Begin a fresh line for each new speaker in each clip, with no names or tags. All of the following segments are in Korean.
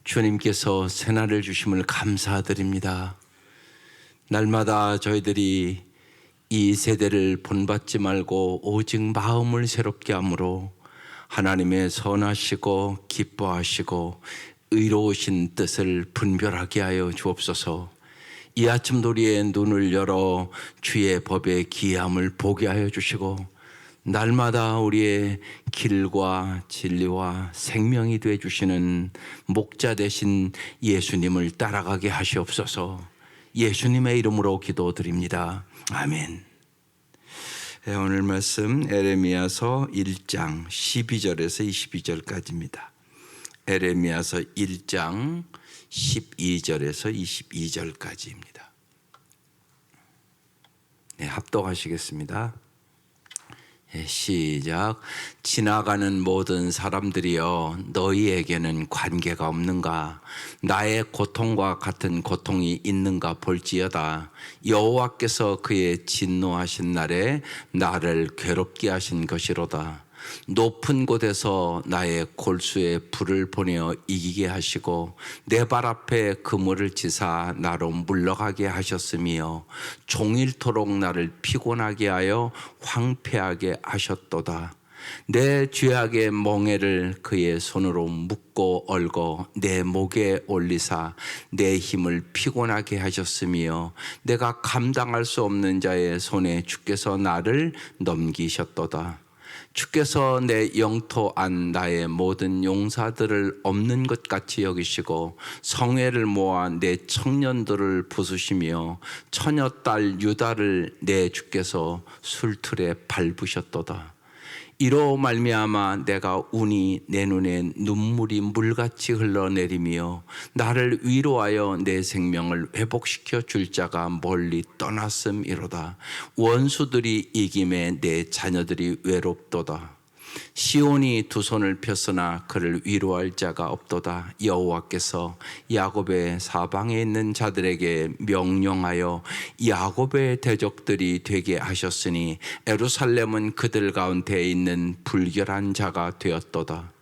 주님께서 새날을 주심을 감사드립니다. 날마다 저희들이 이 세대를 본받지 말고 오직 마음을 새롭게 함으로 하나님의 선하시고 기뻐하시고 의로우신 뜻을 분별하게 하여 주옵소서. 이 아침도리의 눈을 열어 주의 법의 기이함을 보게 하여 주시고 날마다 우리의 길과 진리와 생명이 되어 주시는 목자 되신 예수님을 따라가게 하시옵소서. 예수님의 이름으로 기도드립니다. 아멘. 오늘 말씀 에레미야서 1장 12절에서 22절까지입니다. 에레미야서 1장 12절에서 22절까지입니다. 네, 합독하시겠습니다. 시작. 지나가는 모든 사람들이여 너희에게는 관계가 없는가? 나의 고통과 같은 고통이 있는가 볼지어다. 여호와께서 그의 진노하신 날에 나를 괴롭게 하신 것이로다. 높은 곳에서 나의 골수에 불을 보내어 이기게 하시고 내 발 앞에 그물을 치사 나로 물러가게 하셨으며 종일토록 나를 피곤하게 하여 황폐하게 하셨도다. 내 죄악의 멍에를 그의 손으로 묶고 얽어 내 목에 올리사 내 힘을 피곤하게 하셨으며 내가 감당할 수 없는 자의 손에 주께서 나를 넘기셨도다. 주께서 내 영토 안 나의 모든 용사들을 없는 것 같이 여기시고 성회를 모아 내 청년들을 부수시며 처녀딸 유다를 내 주께서 술틀에 밟으셨도다. 이로 말미암아 내가 운이 내 눈에 눈물이 물같이 흘러내리며 나를 위로하여 내 생명을 회복시켜 줄 자가 멀리 떠났음이로다. 원수들이 이김에 내 자녀들이 외롭도다. 시온이 두 손을 폈으나 그를 위로할 자가 없도다. 여호와께서 야곱의 사방에 있는 자들에게 명령하여 야곱의 대적들이 되게 하셨으니 예루살렘은 그들 가운데 있는 불결한 자가 되었도다.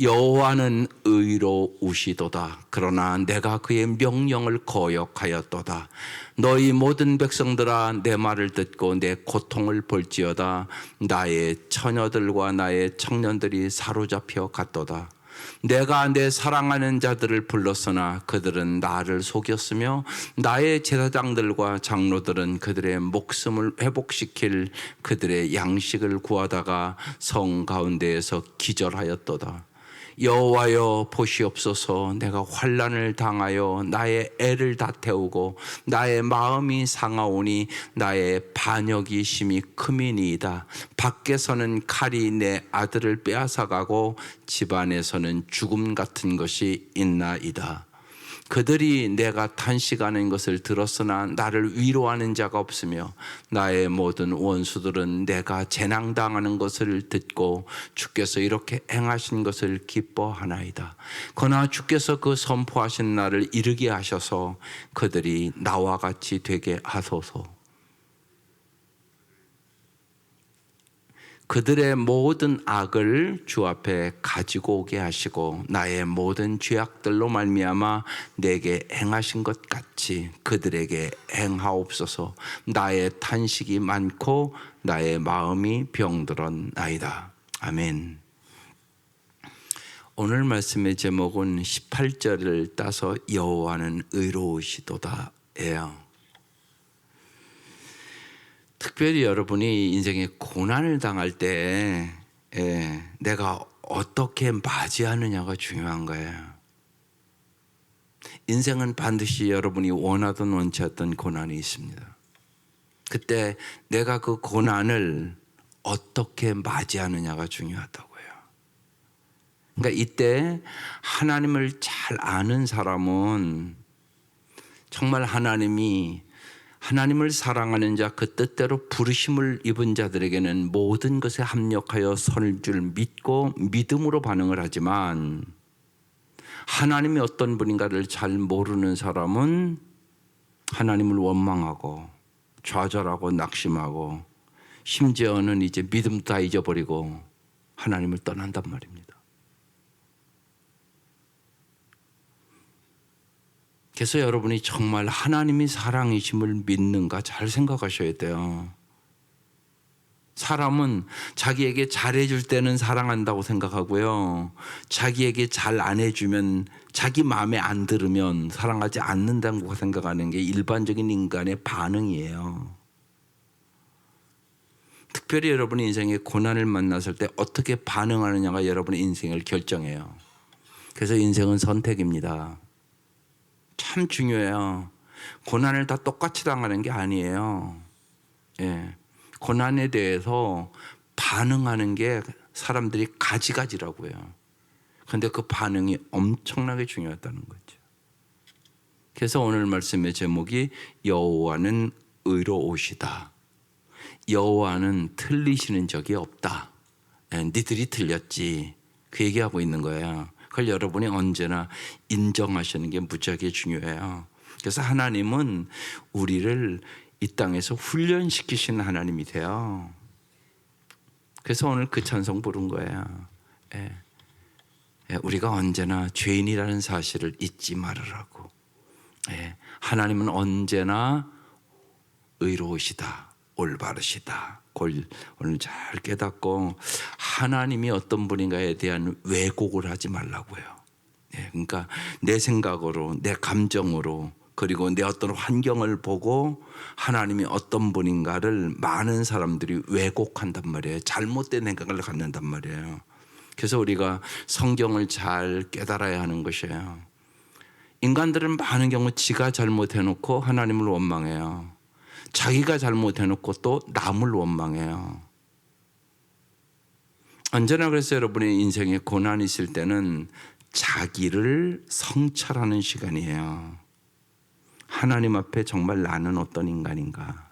여호와는 의로우시도다. 그러나 내가 그의 명령을 거역하였도다. 너희 모든 백성들아 내 말을 듣고 내 고통을 볼지어다. 나의 처녀들과 나의 청년들이 사로잡혀 갔도다. 내가 내 사랑하는 자들을 불렀으나 그들은 나를 속였으며 나의 제사장들과 장로들은 그들의 목숨을 회복시킬 그들의 양식을 구하다가 성 가운데에서 기절하였도다. 여호와여 보시옵소서. 내가 환난을 당하여 나의 애를 다 태우고 나의 마음이 상하오니 나의 반역이 심히 크미니이다. 밖에서는 칼이 내 아들을 빼앗아가고 집안에서는 죽음 같은 것이 있나이다. 그들이 내가 탄식하는 것을 들었으나 나를 위로하는 자가 없으며 나의 모든 원수들은 내가 재난당하는 것을 듣고 주께서 이렇게 행하신 것을 기뻐하나이다. 그러나 주께서 그 선포하신 날을 이르게 하셔서 그들이 나와 같이 되게 하소서. 그들의 모든 악을 주 앞에 가지고 오게 하시고 나의 모든 죄악들로 말미암아 내게 행하신 것 같이 그들에게 행하옵소서. 나의 탄식이 많고 나의 마음이 병들었나이다. 아멘. 오늘 말씀의 제목은 18절을 따서 여호와는 의로우시도다예요. 특별히 여러분이 인생에 고난을 당할 때 내가 어떻게 맞이하느냐가 중요한 거예요. 인생은 반드시 여러분이 원하든 원치 않던 고난이 있습니다. 그때 내가 그 고난을 어떻게 맞이하느냐가 중요하다고요. 그러니까 이때 하나님을 잘 아는 사람은 정말 하나님을 사랑하는 자, 그 뜻대로 부르심을 입은 자들에게는 모든 것에 합력하여 선을 줄 믿고 믿음으로 반응을 하지만 하나님이 어떤 분인가를 잘 모르는 사람은 하나님을 원망하고 좌절하고 낙심하고 심지어는 이제 믿음 다 잊어버리고 하나님을 떠난단 말입니다. 그래서 여러분이 정말 하나님이 사랑이심을 믿는가 잘 생각하셔야 돼요. 사람은 자기에게 잘해줄 때는 사랑한다고 생각하고요. 자기에게 잘 안 해주면, 자기 마음에 안 들으면 사랑하지 않는다고 생각하는 게 일반적인 인간의 반응이에요. 특별히 여러분의 인생에 고난을 만났을 때 어떻게 반응하느냐가 여러분의 인생을 결정해요. 그래서 인생은 선택입니다. 참 중요해요. 고난을 다 똑같이 당하는 게 아니에요. 예. 고난에 대해서 반응하는 게 사람들이 가지가지라고 해요. 그런데 그 반응이 엄청나게 중요하다는 거죠. 그래서 오늘 말씀의 제목이 여호와는 의로우시다. 여호와는 틀리시는 적이 없다. 니들이 틀렸지. 그 얘기하고 있는 거예요. 그걸 여러분이 언제나 인정하시는 게 무지하게 중요해요. 그래서 하나님은 우리를 이 땅에서 훈련시키시는 하나님이세요. 그래서 오늘 그 찬송 부른 거예요. 우리가 언제나 죄인이라는 사실을 잊지 말으라고. 하나님은 언제나 의로우시다, 올바르시다. 오늘 잘 깨닫고 하나님이 어떤 분인가에 대한 왜곡을 하지 말라고요. 그러니까 내 생각으로, 내 감정으로, 그리고 내 어떤 환경을 보고 하나님이 어떤 분인가를 많은 사람들이 왜곡한단 말이에요. 잘못된 생각을 갖는단 말이에요. 그래서 우리가 성경을 잘 깨달아야 하는 것이에요. 인간들은 많은 경우 지가 잘못해놓고 하나님을 원망해요. 자기가 잘못해놓고 또 남을 원망해요. 언제나 그래서 여러분의 인생에 고난이 있을 때는 자기를 성찰하는 시간이에요. 하나님 앞에 정말 나는 어떤 인간인가.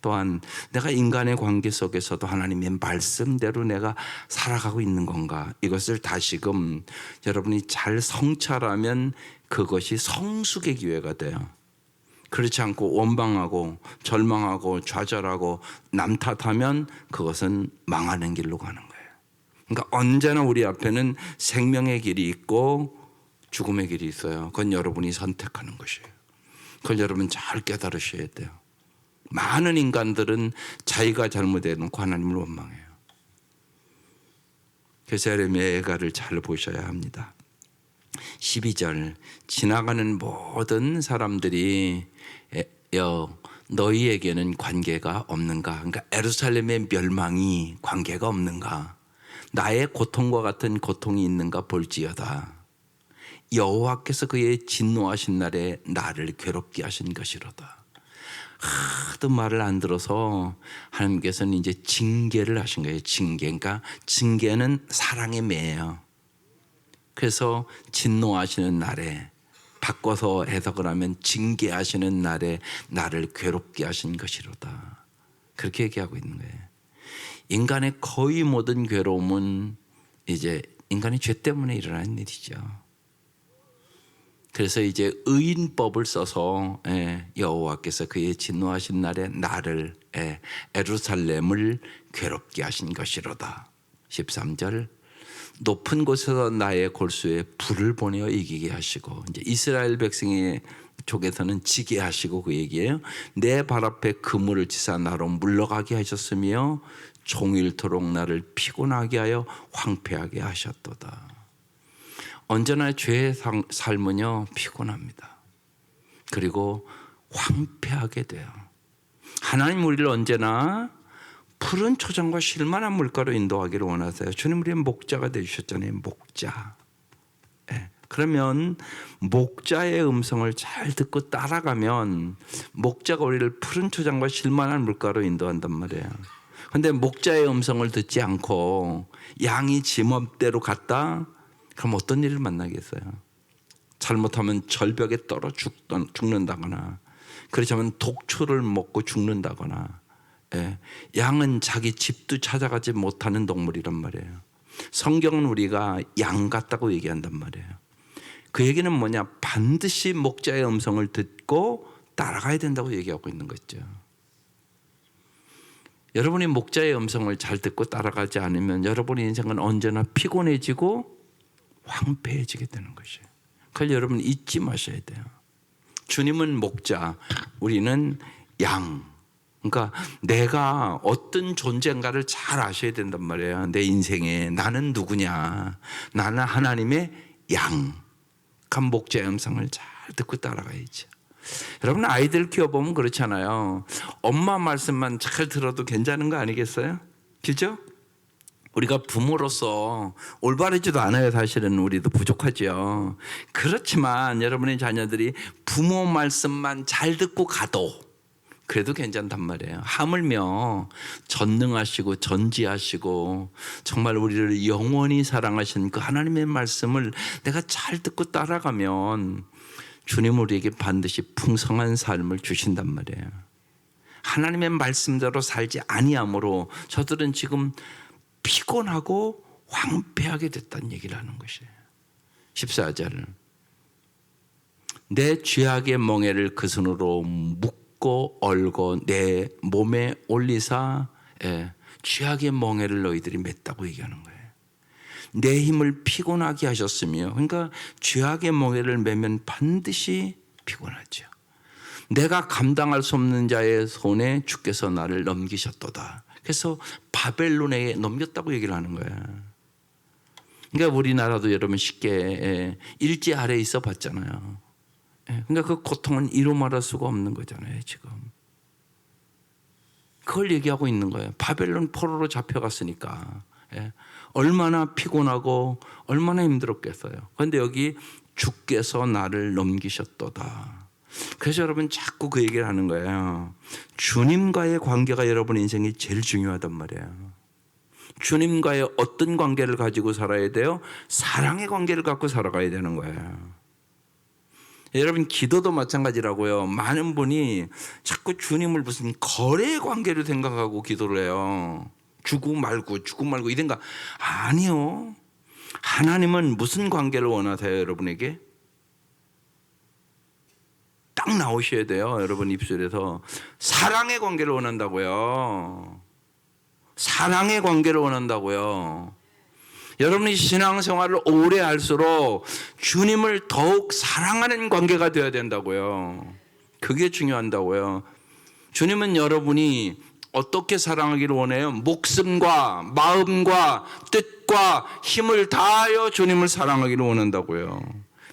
또한 내가 인간의 관계 속에서도 하나님의 말씀대로 내가 살아가고 있는 건가. 이것을 다시금 여러분이 잘 성찰하면 그것이 성숙의 기회가 돼요. 그렇지 않고 원망하고 절망하고 좌절하고 남 탓하면 그것은 망하는 길로 가는 거예요. 그러니까 언제나 우리 앞에는 생명의 길이 있고 죽음의 길이 있어요. 그건 여러분이 선택하는 것이에요. 그걸 여러분 잘 깨달으셔야 돼요. 많은 인간들은 자기가 잘못해놓고 하나님을 원망해요. 그래서 에레미야를 잘 보셔야 합니다. 12절 지나가는 모든 사람들이 너희에게는 관계가 없는가? 그러니까 예루살렘의 멸망이 관계가 없는가? 나의 고통과 같은 고통이 있는가 볼지어다. 여호와께서 그의 진노하신 날에 나를 괴롭게 하신 것이로다. 하도 말을 안 들어서 하나님께서는 이제 징계를 하신 거예요. 징계. 그러니까 징계는 사랑의 매예요. 그래서 진노하시는 날에, 바꿔서 해석을 하면 징계하시는 날에 나를 괴롭게 하신 것이로다. 그렇게 얘기하고 있는 거예요. 인간의 거의 모든 괴로움은 이제 인간의 죄 때문에 일어나는 일이죠. 그래서 이제 의인법을 써서 여호와께서 그의 진노하신 날에 나를 예루살렘을 괴롭게 하신 것이로다. 13절 높은 곳에서 나의 골수에 불을 보내어 이기게 하시고, 이제 이스라엘 백성의 쪽에서는 지게 하시고 그 얘기예요. 내 발 앞에 그물을 치사 나로 물러가게 하셨으며 종일토록 나를 피곤하게 하여 황폐하게 하셨도다. 언제나 죄의 삶은요 피곤합니다. 그리고 황폐하게 돼요. 하나님 우리를 언제나 푸른 초장과 쉴만한 물가로 인도하기를 원하세요. 주님 우리의 목자가 되주셨잖아요. 목자. 그러면 목자의 음성을 잘 듣고 따라가면 목자가 우리를 푸른 초장과 쉴만한 물가로 인도한단 말이에요. 그런데 목자의 음성을 듣지 않고 양이 지 멋대로 갔다? 그럼 어떤 일을 만나겠어요? 잘못하면 절벽에 떨어 죽는다거나, 그렇지 않으면 독초를 먹고 죽는다거나. 양은 자기 집도 찾아가지 못하는 동물이란 말이에요. 성경은 우리가 양 같다고 얘기한단 말이에요. 그 얘기는 뭐냐? 반드시 목자의 음성을 듣고 따라가야 된다고 얘기하고 있는 거죠. 여러분이 목자의 음성을 잘 듣고 따라가지 않으면 여러분의 인생은 언제나 피곤해지고 황폐해지게 되는 것이에요. 그걸 여러분 잊지 마셔야 돼요. 주님은 목자, 우리는 양. 그러니까 내가 어떤 존재인가를 잘 아셔야 된단 말이에요. 내 인생에 나는 누구냐. 나는 하나님의 양한 목자의 음성을 잘 듣고 따라가야죠. 여러분 아이들 키워보면 그렇잖아요. 엄마 말씀만 잘 들어도 괜찮은 거 아니겠어요? 그죠? 우리가 부모로서 올바르지도 않아요. 사실은 우리도 부족하죠. 그렇지만 여러분의 자녀들이 부모 말씀만 잘 듣고 가도 그래도 괜찮단 말이에요. 하물며 전능하시고 전지하시고 정말 우리를 영원히 사랑하신 그 하나님의 말씀을 내가 잘 듣고 따라가면 주님 우리에게 반드시 풍성한 삶을 주신단 말이에요. 하나님의 말씀대로 살지 아니함으로 저들은 지금 피곤하고 황폐하게 됐다는 얘기를 하는 것이에요. 14절 내 죄악의 멍에를 그 손으로 묶고 얼고 내 몸에 올리사 죄악의 멍에를 너희들이 맸다고 얘기하는 거예요. 내 힘을 피곤하게 하셨으며 그러니까 죄악의 멍에를 매면 반드시 피곤하죠. 내가 감당할 수 없는 자의 손에 주께서 나를 넘기셨도다. 그래서 바벨론에 넘겼다고 얘기를 하는 거예요. 그러니까 우리나라도 여러분 쉽게 일제 아래에 있어 봤잖아요. 그러니까 그 고통은 이루 말할 수가 없는 거잖아요. 지금 그걸 얘기하고 있는 거예요. 바벨론 포로로 잡혀갔으니까 얼마나 피곤하고 얼마나 힘들었겠어요. 그런데 여기 주께서 나를 넘기셨도다. 그래서 여러분 자꾸 그 얘기를 하는 거예요. 주님과의 관계가 여러분 인생이 제일 중요하단 말이에요. 주님과의 어떤 관계를 가지고 살아야 돼요? 사랑의 관계를 갖고 살아가야 되는 거예요. 여러분 기도도 마찬가지라고요. 많은 분이 자꾸 주님을 무슨 거래 관계로 생각하고 기도를 해요. 주고 말고 이런가. 아니요. 하나님은 무슨 관계를 원하세요? 여러분에게? 딱 나오셔야 돼요. 여러분 입술에서 사랑의 관계를 원한다고요. 사랑의 관계를 원한다고요. 여러분이 신앙생활을 오래 할수록 주님을 더욱 사랑하는 관계가 되어야 된다고요. 그게 중요한다고요. 주님은 여러분이 어떻게 사랑하기를 원해요? 목숨과 마음과 뜻과 힘을 다하여 주님을 사랑하기를 원한다고요.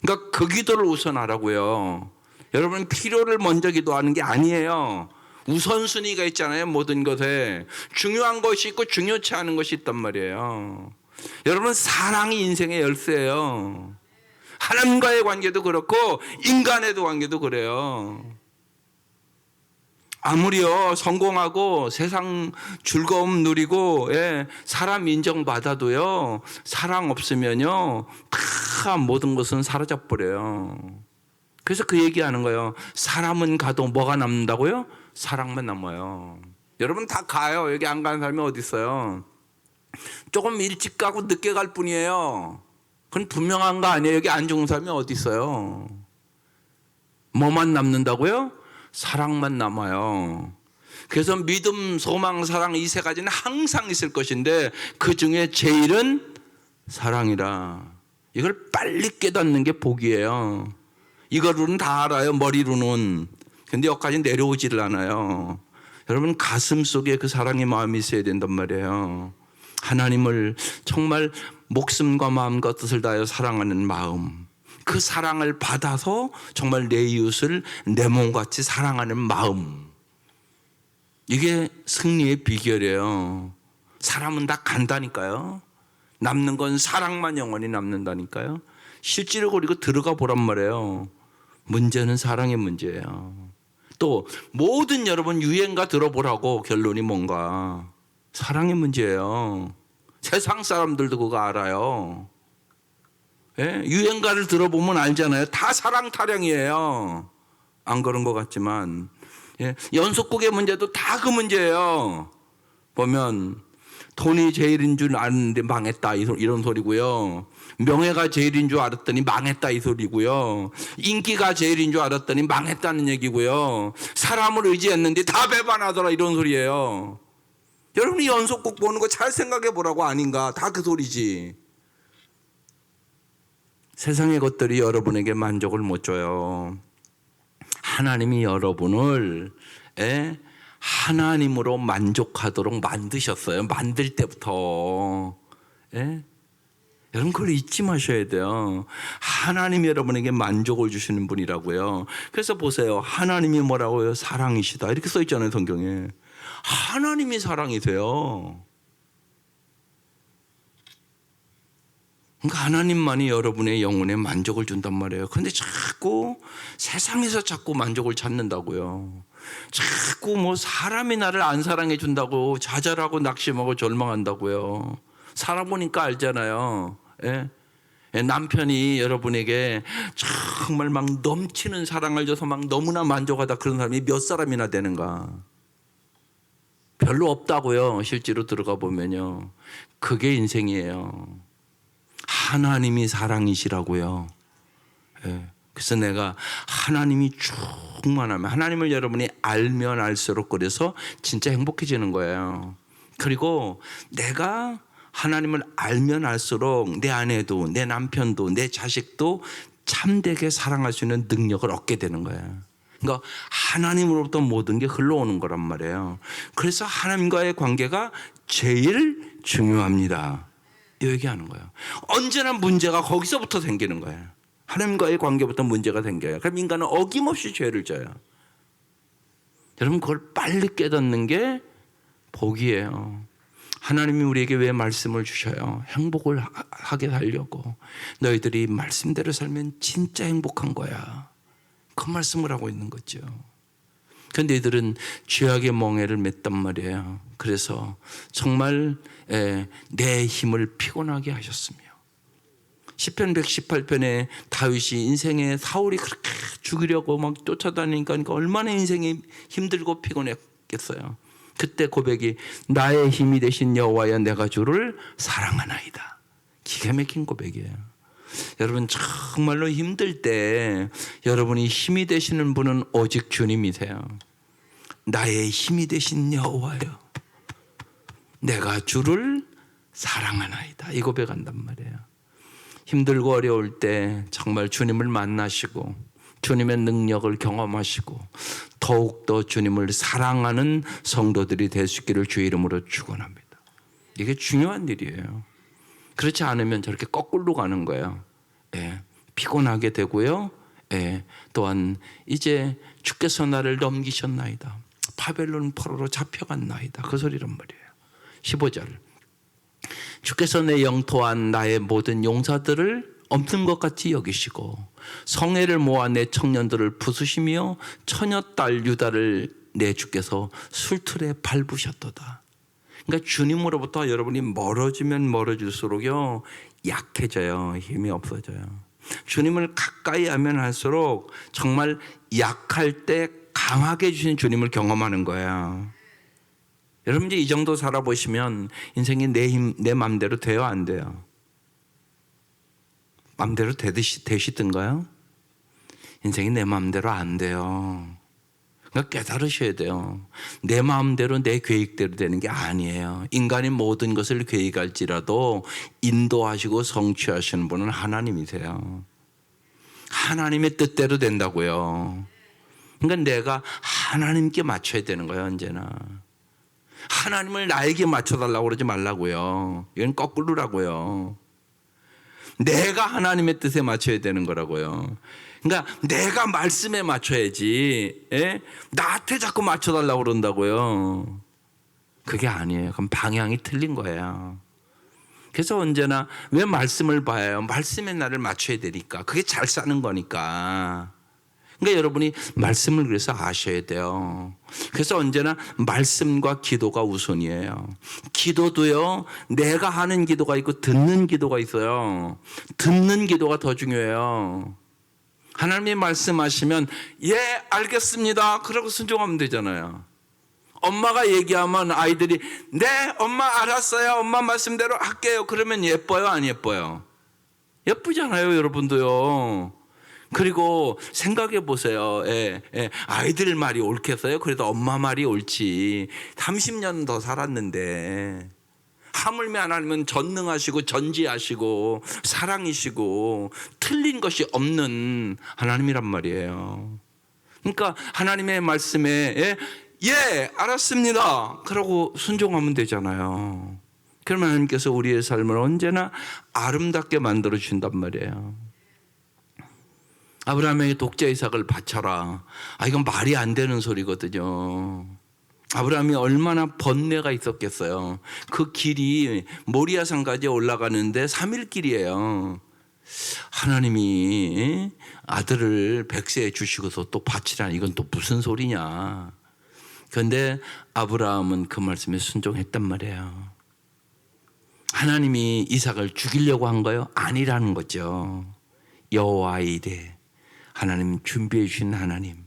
그러니까 그 기도를 우선하라고요. 여러분 필요를 먼저 기도하는 게 아니에요. 우선순위가 있잖아요. 모든 것에 중요한 것이 있고 중요치 않은 것이 있단 말이에요. 여러분 사랑이 인생의 열쇠예요. 하나님과의 관계도 그렇고 인간과의 관계도 그래요. 아무리요 성공하고 세상 즐거움 누리고 사람 인정받아도요 사랑 없으면요 다 모든 것은 사라져버려요. 그래서 그 얘기하는 거예요. 사람은 가도 뭐가 남는다고요? 사랑만 남아요. 여러분 다 가요. 여기 안 가는 사람이 어디 있어요? 조금 일찍 가고 늦게 갈 뿐이에요. 그건 분명한 거 아니에요. 여기 안 죽은 사람이 어디 있어요? 뭐만 남는다고요? 사랑만 남아요. 그래서 믿음, 소망, 사랑 이 세 가지는 항상 있을 것인데 그 중에 제일은 사랑이라. 이걸 빨리 깨닫는 게 복이에요. 이거로는 다 알아요. 머리로는. 근데 여기까지 내려오지를 않아요. 여러분 가슴 속에 그 사랑의 마음이 있어야 된단 말이에요. 하나님을 정말 목숨과 마음과 뜻을 다하여 사랑하는 마음, 그 사랑을 받아서 정말 내 이웃을 내 몸같이 사랑하는 마음, 이게 승리의 비결이에요. 사람은 다 간다니까요. 남는 건 사랑만 영원히 남는다니까요. 실제로 그리고 들어가 보란 말이에요. 문제는 사랑의 문제예요. 또 모든 여러분 유행가 들어보라고. 결론이 뭔가 사랑의 문제예요. 세상 사람들도 그거 알아요. 유행가를 들어보면 알잖아요. 다 사랑 타령이에요. 안 그런 것 같지만 연속곡의 문제도 다 그 문제예요. 보면 돈이 제일인 줄 아는데 망했다 이런 소리고요. 명예가 제일인 줄 알았더니 망했다 이 소리고요. 인기가 제일인 줄 알았더니 망했다는 얘기고요. 사람을 의지했는데 다 배반하더라 이런 소리예요. 여러분이 연속곡 보는 거 잘 생각해 보라고. 아닌가? 다 그 소리지. 세상의 것들이 여러분에게 만족을 못 줘요. 하나님이 여러분을 하나님으로 만족하도록 만드셨어요. 만들 때부터. 여러분 그걸 잊지 마셔야 돼요. 하나님이 여러분에게 만족을 주시는 분이라고요. 그래서 보세요. 하나님이 뭐라고요? 사랑이시다. 이렇게 써 있잖아요, 성경에. 하나님이 사랑이세요. 그러니까 하나님만이 여러분의 영혼에 만족을 준단 말이에요. 그런데 자꾸 세상에서 자꾸 만족을 찾는다고요. 자꾸 뭐 사람이 나를 안 사랑해 준다고 좌절하고 낙심하고 절망한다고요. 살아보니까 알잖아요. 남편이 여러분에게 정말 막 넘치는 사랑을 줘서 막 너무나 만족하다 그런 사람이 몇 사람이나 되는가? 별로 없다고요. 실제로 들어가 보면요. 그게 인생이에요. 하나님이 사랑이시라고요. 그래서 내가 하나님이 충만하면 하나님을 여러분이 알면 알수록 그래서 진짜 행복해지는 거예요. 그리고 내가 하나님을 알면 알수록 내 아내도 내 남편도 내 자식도 참되게 사랑할 수 있는 능력을 얻게 되는 거예요. 그러니까 하나님으로부터 모든 게 흘러오는 거란 말이에요. 그래서 하나님과의 관계가 제일 중요합니다. 이 얘기하는 거예요. 언제나 문제가 거기서부터 생기는 거예요. 하나님과의 관계부터 문제가 생겨요. 그럼 인간은 어김없이 죄를 져요. 여러분 그걸 빨리 깨닫는 게 복이에요. 하나님이 우리에게 왜 말씀을 주셔요? 행복을 하게 하려고. 너희들이 말씀대로 살면 진짜 행복한 거야. 그 말씀을 하고 있는 거죠. 그런데 이들은 죄악의 멍에를 맸단 말이에요. 그래서 정말 내 힘을 피곤하게 하셨으며 시편 118편에 다윗이 인생에 사울이 그렇게 죽이려고 막 쫓아다니니까 얼마나 인생이 힘들고 피곤했겠어요. 그때 고백이 나의 힘이 되신 여호와여 내가 주를 사랑하나이다. 기가 막힌 고백이에요. 여러분 정말로 힘들 때 여러분이 힘이 되시는 분은 오직 주님이세요. 나의 힘이 되신 여호와여 내가 주를 사랑하나이다. 이 고백한단 말이에요. 힘들고 어려울 때 정말 주님을 만나시고 주님의 능력을 경험하시고 더욱더 주님을 사랑하는 성도들이 될 수 있기를 주의 이름으로 축원합니다. 이게 중요한 일이에요. 그렇지 않으면 저렇게 거꾸로 가는 거예요. 피곤하게 되고요. 또한 이제 주께서 나를 넘기셨나이다. 바벨론 포로로 잡혀갔나이다. 그 소리란 말이에요. 15절 주께서 내 영토한 나의 모든 용사들을 없는 것 같이 여기시고 성회를 모아 내 청년들을 부수시며 처녀딸 유다를 내 주께서 술틀에 밟으셨도다. 그러니까 주님으로부터 여러분이 멀어지면 멀어질수록요 약해져요. 힘이 없어져요. 주님을 가까이 하면 할수록 정말 약할 때 강하게 해주신 주님을 경험하는 거예요. 여러분 이제 이 정도 살아보시면 인생이 내 맘대로 돼요? 안 돼요? 맘대로 되시든가요? 인생이 내 맘대로 안 돼요. 그러니까 깨달으셔야 돼요. 내 마음대로 내 계획대로 되는 게 아니에요. 인간이 모든 것을 계획할지라도 인도하시고 성취하시는 분은 하나님이세요. 하나님의 뜻대로 된다고요. 그러니까 내가 하나님께 맞춰야 되는 거예요. 언제나. 하나님을 나에게 맞춰달라고 그러지 말라고요. 이건 거꾸로라고요. 내가 하나님의 뜻에 맞춰야 되는 거라고요. 그러니까 내가 말씀에 맞춰야지 나한테 자꾸 맞춰달라고 그런다고요. 그게 아니에요. 그럼 방향이 틀린 거예요. 그래서 언제나 왜 말씀을 봐요? 말씀에 나를 맞춰야 되니까. 그게 잘 사는 거니까. 그러니까 여러분이 말씀을 그래서 아셔야 돼요. 그래서 언제나 말씀과 기도가 우선이에요. 기도도요, 내가 하는 기도가 있고 듣는 기도가 있어요. 듣는 기도가 더 중요해요. 하나님이 말씀하시면 예 알겠습니다 그러고 순종하면 되잖아요. 엄마가 얘기하면 아이들이 네 엄마 알았어요 엄마 말씀대로 할게요 그러면 예뻐요 안 예뻐요? 예쁘잖아요 여러분도요. 그리고 생각해 보세요. 아이들 말이 옳겠어요? 그래도 엄마 말이 옳지. 30년 더 살았는데 하물며 하나님은 전능하시고 전지하시고 사랑이시고 틀린 것이 없는 하나님이란 말이에요. 그러니까 하나님의 말씀에 알았습니다. 그러고 순종하면 되잖아요. 그러면 하나님께서 우리의 삶을 언제나 아름답게 만들어 주신단 말이에요. 아브라함에게 독자 이삭을 바쳐라. 이건 말이 안 되는 소리거든요. 아브라함이 얼마나 번뇌가 있었겠어요. 그 길이 모리아산까지 올라가는데 3일 길이에요. 하나님이 아들을 백세에 주시고서 또 바치라니 이건 또 무슨 소리냐. 그런데 아브라함은 그 말씀에 순종했단 말이에요. 하나님이 이삭을 죽이려고 한 거요? 아니라는 거죠. 여호와 이레, 하나님 준비해 주신 하나님.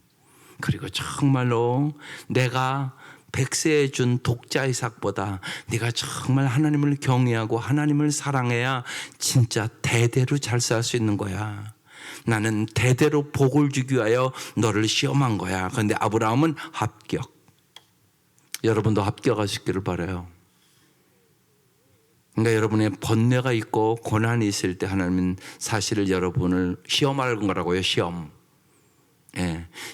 그리고 정말로 내가 백세에 준 독자 이삭보다 네가 정말 하나님을 경외하고 하나님을 사랑해야 진짜 대대로 잘 살 수 있는 거야. 나는 대대로 복을 주기 위하여 너를 시험한 거야. 그런데 아브라함은 합격. 여러분도 합격하시기를 바라요. 그러니까 여러분의 번뇌가 있고 고난이 있을 때 하나님은 사실을 여러분을 시험할 거라고요. 시험.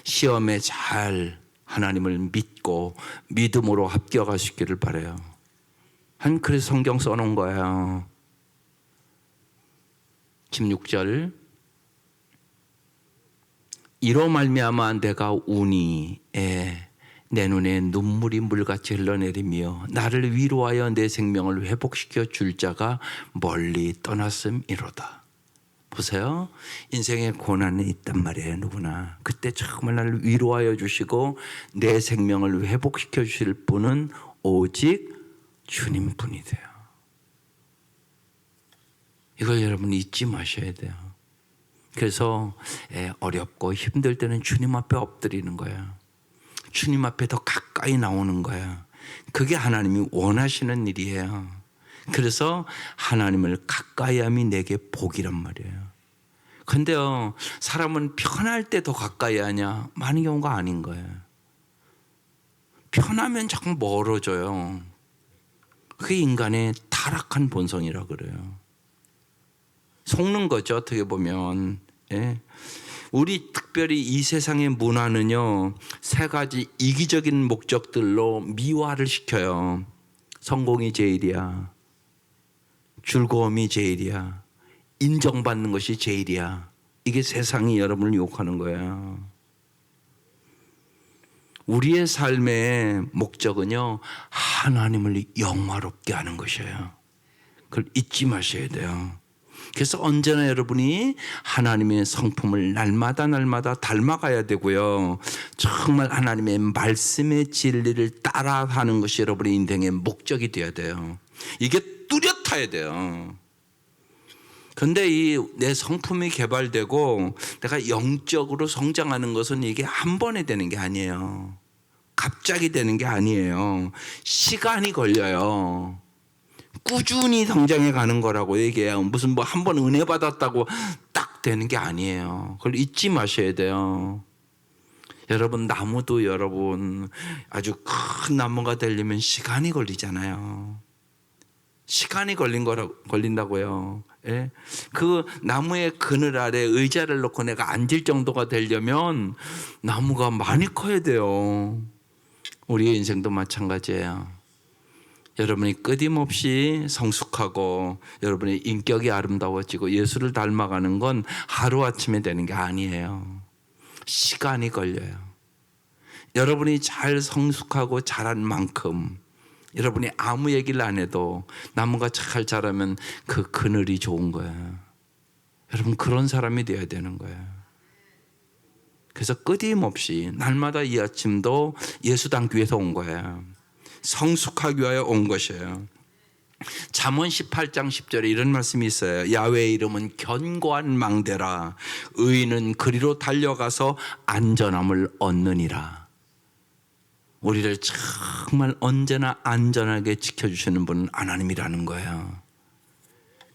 시험에 잘 하나님을 믿고 믿음으로 합격하시기를 바라요. 그래서 성경 써놓은 거예요. 16절 이로 말미암아 내가 우니 내 눈에 눈물이 물같이 흘러내리며 나를 위로하여 내 생명을 회복시켜 줄 자가 멀리 떠났음이로다. 보세요. 인생에 고난이 있단 말이에요. 누구나. 그때 정말 나를 위로하여 주시고 내 생명을 회복시켜 주실 분은 오직 주님뿐이 돼요. 이걸 여러분 잊지 마셔야 돼요. 그래서 어렵고 힘들 때는 주님 앞에 엎드리는 거예요. 주님 앞에 더 가까이 나오는 거야. 그게 하나님이 원하시는 일이에요. 그래서 하나님을 가까이 함이 내게 복이란 말이에요. 근데요, 사람은 편할 때 더 가까이 하냐? 많은 경우가 아닌 거예요. 편하면 자꾸 멀어져요. 그게 인간의 타락한 본성이라 그래요. 속는 거죠, 어떻게 보면. 우리 특별히 이 세상의 문화는요, 세 가지 이기적인 목적들로 미화를 시켜요. 성공이 제일이야. 즐거움이 제일이야. 인정받는 것이 제일이야. 이게 세상이 여러분을 유혹하는 거예요. 우리의 삶의 목적은요, 하나님을 영화롭게 하는 것이에요. 그걸 잊지 마셔야 돼요. 그래서 언제나 여러분이 하나님의 성품을 날마다 닮아가야 되고요. 정말 하나님의 말씀의 진리를 따라하는 것이 여러분의 인생의 목적이 되어야 돼요. 이게 뚜렷해야 돼요. 그런데 이 내 성품이 개발되고 내가 영적으로 성장하는 것은 이게 한 번에 되는 게 아니에요. 갑자기 되는 게 아니에요. 시간이 걸려요. 꾸준히 성장해 가는 거라고 얘기해요. 무슨 뭐 한 번 은혜 받았다고 딱 되는 게 아니에요. 그걸 잊지 마셔야 돼요. 여러분, 나무도 여러분 아주 큰 나무가 되려면 시간이 걸리잖아요. 시간이 걸린다고요. 그 나무의 그늘 아래 의자를 놓고 내가 앉을 정도가 되려면 나무가 많이 커야 돼요. 우리의 인생도 마찬가지예요. 여러분이 끊임없이 성숙하고 여러분의 인격이 아름다워지고 예수를 닮아가는 건 하루아침에 되는 게 아니에요. 시간이 걸려요. 여러분이 잘 성숙하고 자란 만큼 여러분이 아무 얘기를 안 해도 나무가 잘 자라면 그 그늘이 좋은 거예요. 여러분, 그런 사람이 되어야 되는 거예요. 그래서 끊임없이 날마다 이 아침도 예수 닮기 위해서 온 거예요. 성숙하기 위하여 온 것이에요. 잠언 18장 10절에 이런 말씀이 있어요. 야훼의 이름은 견고한 망대라. 의인은 그리로 달려가서 안전함을 얻느니라. 우리를 정말 언제나 안전하게 지켜주시는 분은 하나님이라는 거예요.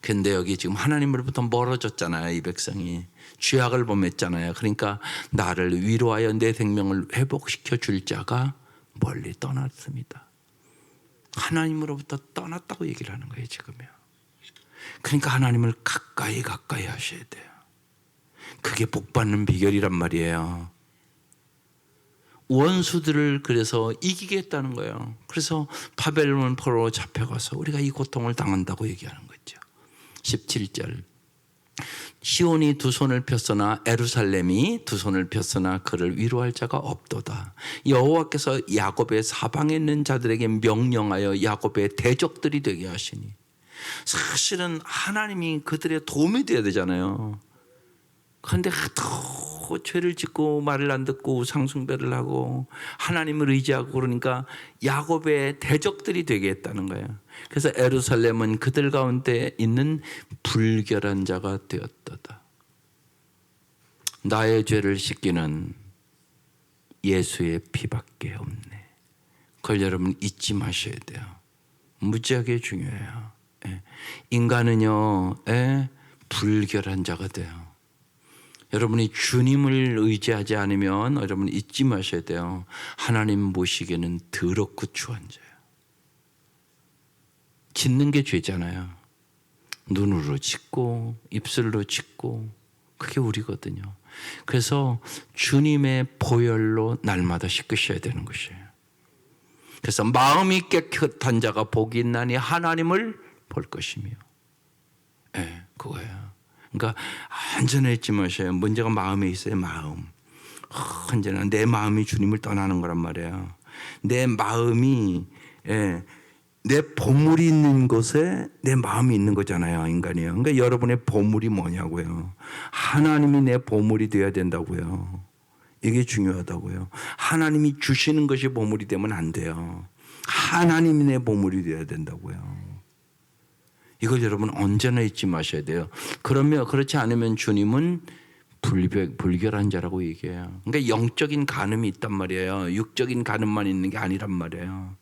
근데 여기 지금 하나님으로부터 멀어졌잖아요. 이 백성이 죄악을 범했잖아요. 그러니까 나를 위로하여 내 생명을 회복시켜 줄 자가 멀리 떠났습니다. 하나님으로부터 떠났다고 얘기를 하는 거예요, 지금요. 그러니까 하나님을 가까이 하셔야 돼요. 그게 복 받는 비결이란 말이에요. 원수들을 그래서 이기겠다는 거예요. 그래서 바벨론 포로로 잡혀가서 우리가 이 고통을 당한다고 얘기하는 거죠. 17절. 시온이 두 손을 폈으나 예루살렘이 두 손을 폈으나 그를 위로할 자가 없도다. 여호와께서 야곱의 사방에 있는 자들에게 명령하여 야곱의 대적들이 되게 하시니, 사실은 하나님이 그들의 도움이 되어야 되잖아요. 그런데 하도 죄를 짓고 말을 안 듣고 우상숭배를 하고 하나님을 의지하고 그러니까 야곱의 대적들이 되게 했다는 거예요. 그래서 예루살렘은 그들 가운데 있는 불결한 자가 되었도다. 나의 죄를 씻기는 예수의 피밖에 없네. 그걸 여러분 잊지 마셔야 돼요. 무지하게 중요해요. 인간은요, 불결한 자가 돼요. 여러분이 주님을 의지하지 않으면 여러분 잊지 마셔야 돼요. 하나님 모시기에는 더럽고 추한 자예요. 짓는 게 죄잖아요. 눈으로 짓고 입술로 짓고 그게 우리거든요. 그래서 주님의 보혈로 날마다 씻으셔야 되는 것이에요. 그래서 마음이 깨끗한 자가 복이 있나니 하나님을 볼 것이며, 그거예요. 그러니까 언제나 잊지 마셔요. 문제가 마음에 있어요. 마음. 언제나 내 마음이 주님을 떠나는 거란 말이에요. 내 마음이 내 보물이 있는 곳에 내 마음이 있는 거잖아요. 인간이요. 그러니까 여러분의 보물이 뭐냐고요. 하나님이 내 보물이 되어야 된다고요. 이게 중요하다고요. 하나님이 주시는 것이 보물이 되면 안 돼요. 하나님이 내 보물이 되어야 된다고요. 이걸 여러분 언제나 잊지 마셔야 돼요. 그러면 그렇지 않으면 주님은 불결한 자라고 얘기해요. 그러니까 영적인 간음이 있단 말이에요. 육적인 간음만 있는 게 아니란 말이에요.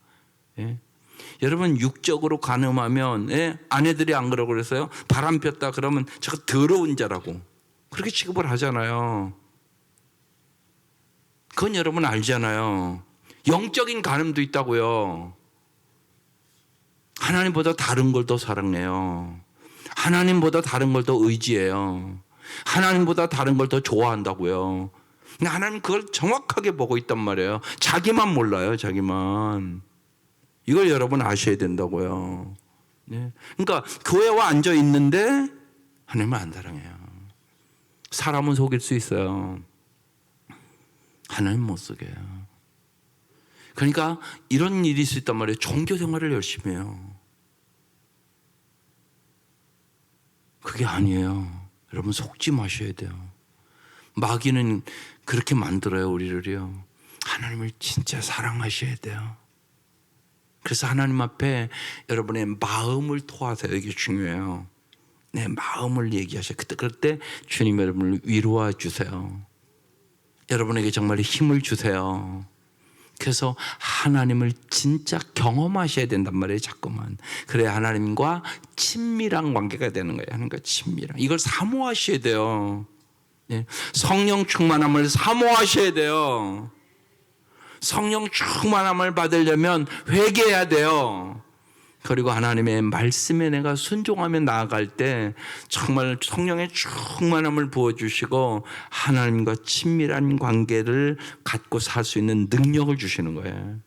여러분 육적으로 간음하면 아내들이 안 그러고 그래서요. 바람 폈다 그러면 저거 더러운 자라고 그렇게 취급을 하잖아요. 그건 여러분 알잖아요. 영적인 간음도 있다고요. 하나님보다 다른 걸 더 사랑해요. 하나님보다 다른 걸 더 의지해요. 하나님보다 다른 걸 더 좋아한다고요. 근데 하나님 그걸 정확하게 보고 있단 말이에요. 자기만 몰라요. 자기만. 이걸 여러분 아셔야 된다고요. 그러니까 교회와 앉아 있는데 하나님은 안 사랑해요. 사람은 속일 수 있어요. 하나님 못 속여요. 그러니까 이런 일이 있을 수 있단 말이에요. 종교 생활을 열심히 해요. 그게 아니에요. 여러분 속지 마셔야 돼요. 마귀는 그렇게 만들어요. 우리를요. 하나님을 진짜 사랑하셔야 돼요. 그래서 하나님 앞에 여러분의 마음을 토하세요. 이게 중요해요. 내 마음을 얘기하셔요. 그럴 때 주님 여러분을 위로해 주세요. 여러분에게 정말 힘을 주세요. 그래서 하나님을 진짜 경험하셔야 된단 말이에요. 자꾸만. 그래야 하나님과 친밀한 관계가 되는 거예요. 하나님과 친밀한. 이걸 사모하셔야 돼요. 성령 충만함을 사모하셔야 돼요. 성령 충만함을 받으려면 회개해야 돼요. 그리고 하나님의 말씀에 내가 순종하며 나아갈 때 정말 성령의 충만함을 부어주시고 하나님과 친밀한 관계를 갖고 살 수 있는 능력을 주시는 거예요.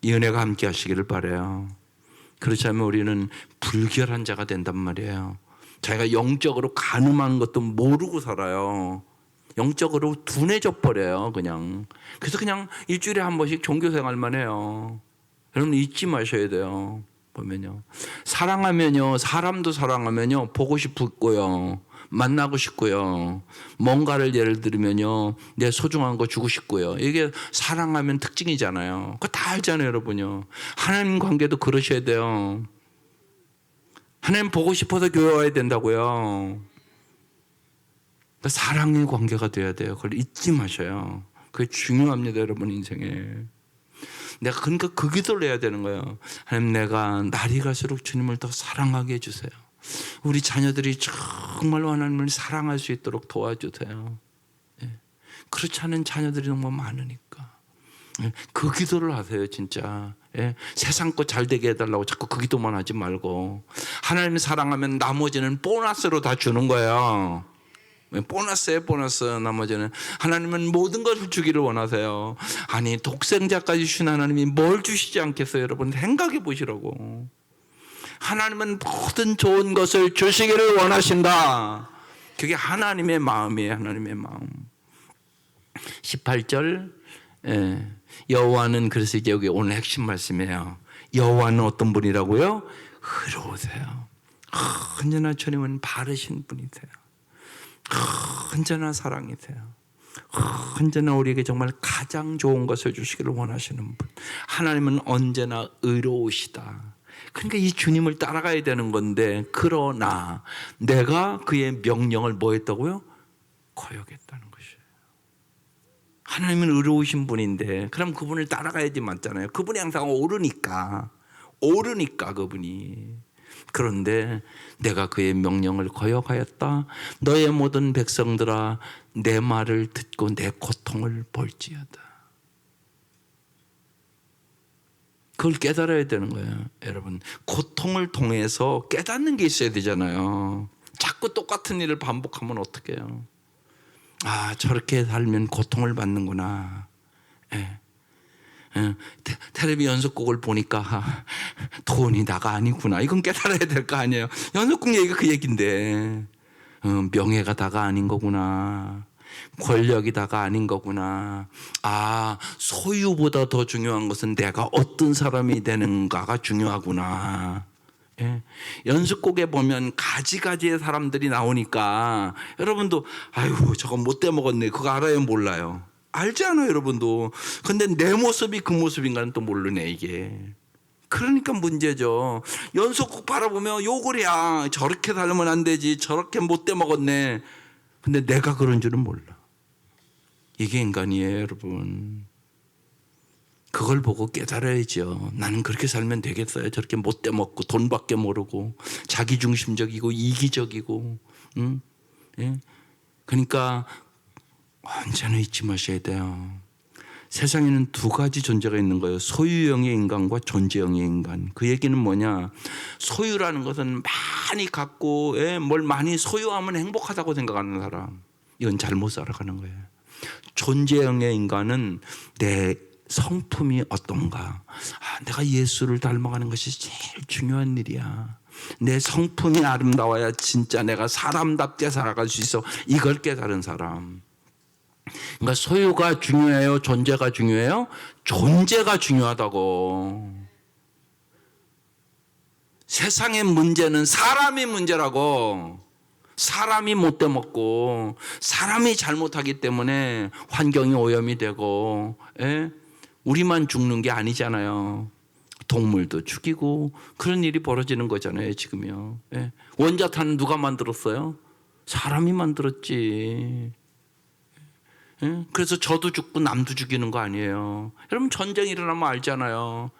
이 은혜가 함께 하시기를 바라요. 그렇지 않으면 우리는 불결한 자가 된단 말이에요. 자기가 영적으로 가늠한 것도 모르고 살아요. 영적으로 둔해져 버려요. 그냥. 그래서 그냥 일주일에 한 번씩 종교생활만 해요. 여러분 잊지 마셔야 돼요. 보면요. 사랑하면요. 사람도 사랑하면요. 보고 싶고요. 만나고 싶고요. 뭔가를 예를 들면요. 내 소중한 거 주고 싶고요. 이게 사랑하면 특징이잖아요. 그거 다 알잖아요. 여러분요. 하나님 관계도 그러셔야 돼요. 하나님 보고 싶어서 교회 와야 된다고요. 사랑의 관계가 돼야 돼요. 그걸 잊지 마셔요. 그게 중요합니다. 여러분 인생에. 내가 그러니까 그 기도를 해야 되는 거예요. 하나님 내가 날이 갈수록 주님을 더 사랑하게 해주세요. 우리 자녀들이 정말로 하나님을 사랑할 수 있도록 도와주세요. 그렇지 않은 자녀들이 너무 많으니까. 그 기도를 하세요. 진짜. 세상 거 잘 되게 해달라고 자꾸 그 기도만 하지 말고 하나님을 사랑하면 나머지는 보너스로 다 주는 거예요. 보너스 나머지는 하나님은 모든 것을 주기를 원하세요. 아니 독생자까지 주신 하나님이 뭘 주시지 않겠어요? 여러분 생각해 보시라고. 하나님은 모든 좋은 것을 주시기를 원하신다. 그게 하나님의 마음이에요. 하나님의 마음. 18절 여호와는, 그래서 이제 여기 오늘 핵심 말씀이에요. 여호와는 어떤 분이라고요? 의로우세요. 언제나 주님은 바르신 분이세요. 언제나 사랑이세요. 언제나 우리에게 정말 가장 좋은 것을 주시기를 원하시는 분. 하나님은 언제나 의로우시다. 그러니까 이 주님을 따라가야 되는 건데, 그러나 내가 그의 명령을 뭐 했다고요? 거역했다는 것이에요. 하나님은 의로우신 분인데 그럼 그분을 따라가야지 맞잖아요. 그분이 항상 오르니까 그분이. 그런데 내가 그의 명령을 거역하였다. 너의 모든 백성들아 내 말을 듣고 내 고통을 볼지어다. 그걸 깨달아야 되는 거예요. 여러분 고통을 통해서 깨닫는 게 있어야 되잖아요. 자꾸 똑같은 일을 반복하면 어떡해요. 아 저렇게 살면 고통을 받는구나. 텔레비 연속곡을 보니까 돈이 나가 아니구나. 이건 깨달아야 될 거 아니에요. 연속곡 얘기가 그 얘기인데 명예가 다가 아닌 거구나. 권력이 다가 아닌 거구나. 아 소유보다 더 중요한 것은 내가 어떤 사람이 되는가가 중요하구나. 연습곡에 보면 가지가지의 사람들이 나오니까 여러분도 아이고 저거 못돼 먹었네. 그거 알아요? 몰라요? 알지 않아요 여러분도. 근데 내 모습이 그 모습인가는 또 모르네 이게. 그러니까 문제죠. 연속곡 바라보면 욕을 해야 저렇게 살면 안 되지, 저렇게 못돼 먹었네. 근데 내가 그런 줄은 몰라. 이게 인간이에요 여러분. 그걸 보고 깨달아야죠. 나는 그렇게 살면 되겠어요? 저렇게 못돼 먹고 돈밖에 모르고 자기중심적이고 이기적이고. 그러니까 언제나 잊지 마셔야 돼요. 세상에는 두 가지 존재가 있는 거예요. 소유형의 인간과 존재형의 인간. 그 얘기는 뭐냐? 소유라는 것은 많이 갖고 뭘 많이 소유하면 행복하다고 생각하는 사람. 이건 잘못 살아가는 거예요. 존재형의 인간은 내 성품이 어떤가? 내가 예수를 닮아가는 것이 제일 중요한 일이야. 내 성품이 아름다워야 진짜 내가 사람답게 살아갈 수 있어. 이걸 깨달은 사람. 그러니까 소유가 중요해요? 존재가 중요해요? 존재가 중요하다고. 세상의 문제는 사람이 문제라고. 사람이 못돼 먹고 사람이 잘못하기 때문에 환경이 오염이 되고 우리만 죽는 게 아니잖아요. 동물도 죽이고 그런 일이 벌어지는 거잖아요 지금요. 원자탄은 누가 만들었어요? 사람이 만들었지. 그래서 저도 죽고 남도 죽이는 거 아니에요. 여러분 전쟁이 일어나면 알잖아요.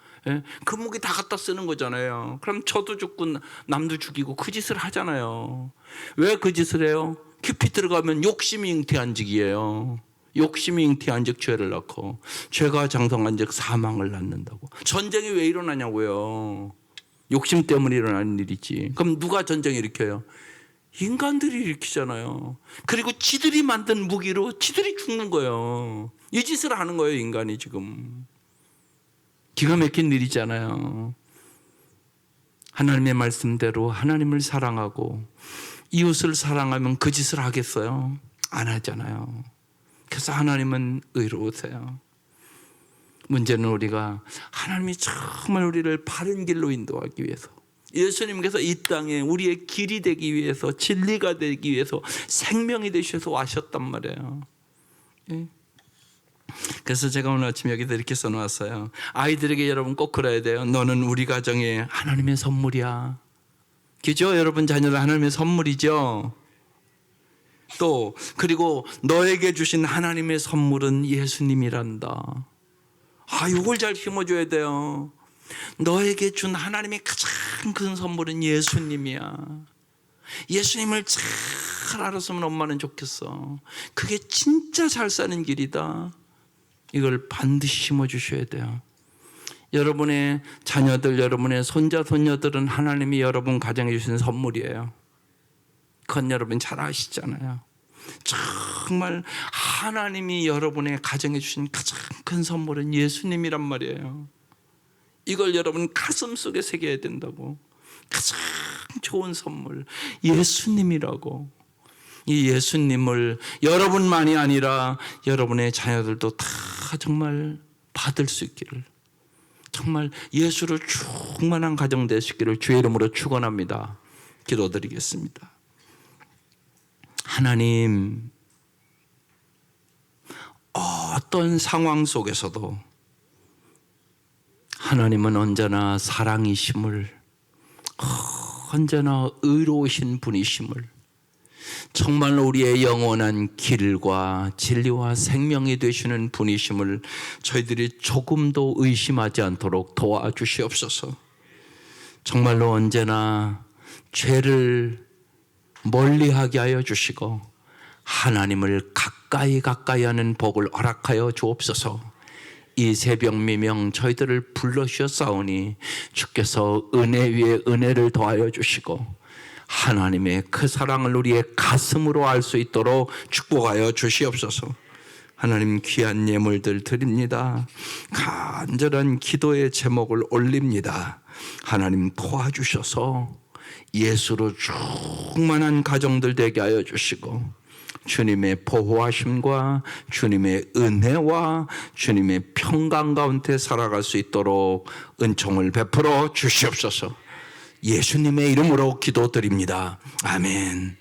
그 무기 다 갖다 쓰는 거잖아요. 그럼 저도 죽고 남도 죽이고 그 짓을 하잖아요. 왜 그 짓을 해요? 깊이 들어가면 욕심이 잉태한 즉이에요. 욕심이 잉태한 즉 죄를 낳고 죄가 장성한 즉 사망을 낳는다고. 전쟁이 왜 일어나냐고요. 욕심 때문에 일어나는 일이지. 그럼 누가 전쟁 일으켜요? 인간들이 일으키잖아요. 그리고 지들이 만든 무기로 지들이 죽는 거예요. 이 짓을 하는 거예요 인간이 지금. 기가 막힌 일이잖아요. 하나님의 말씀대로 하나님을 사랑하고 이웃을 사랑하면 그 짓을 하겠어요? 안 하잖아요. 그래서 하나님은 의로우세요. 문제는 우리가 하나님이 정말 우리를 바른 길로 인도하기 위해서, 예수님께서 이 땅에 우리의 길이 되기 위해서, 진리가 되기 위해서 생명이 되셔서 와셨단 말이에요. 그래서 제가 오늘 아침 여기다 이렇게 써놓았어요. 아이들에게 여러분 꼭 그래야 돼요. 너는 우리 가정에 하나님의 선물이야. 그죠? 여러분 자녀는 하나님의 선물이죠. 또 그리고 너에게 주신 하나님의 선물은 예수님이란다. 이걸 잘 심어줘야 돼요. 너에게 준 하나님의 가장 큰 선물은 예수님이야. 예수님을 잘 알았으면 엄마는 좋겠어. 그게 진짜 잘 사는 길이다. 이걸 반드시 심어주셔야 돼요. 여러분의 자녀들, 여러분의 손자, 손녀들은 하나님이 여러분 가정에 주신 선물이에요. 그건 여러분 잘 아시잖아요. 정말 하나님이 여러분의 가정에 주신 가장 큰 선물은 예수님이란 말이에요. 이걸 여러분 가슴속에 새겨야 된다고. 가장 좋은 선물 예수님이라고. 이 예수님을 여러분만이 아니라 여러분의 자녀들도 다 정말 받을 수 있기를, 정말 예수로 충만한 가정 되시기를 주의 이름으로 축원합니다. 기도드리겠습니다. 하나님, 어떤 상황 속에서도 하나님은 언제나 사랑이심을, 언제나 의로우신 분이심을, 정말로 우리의 영원한 길과 진리와 생명이 되시는 분이심을 저희들이 조금도 의심하지 않도록 도와주시옵소서. 정말로 언제나 죄를 멀리하게 하여 주시고 하나님을 가까이 하는 복을 허락하여 주옵소서. 이 새벽 미명 저희들을 불러주셨사오니 주께서 은혜 위에 은혜를 더하여 주시고 하나님의 그 사랑을 우리의 가슴으로 알 수 있도록 축복하여 주시옵소서. 하나님, 귀한 예물들 드립니다. 간절한 기도의 제목을 올립니다. 하나님, 도와주셔서 예수로 충만한 가정들 되게 하여 주시고 주님의 보호하심과 주님의 은혜와 주님의 평강 가운데 살아갈 수 있도록 은총을 베풀어 주시옵소서. 예수님의 이름으로 기도드립니다. 아멘.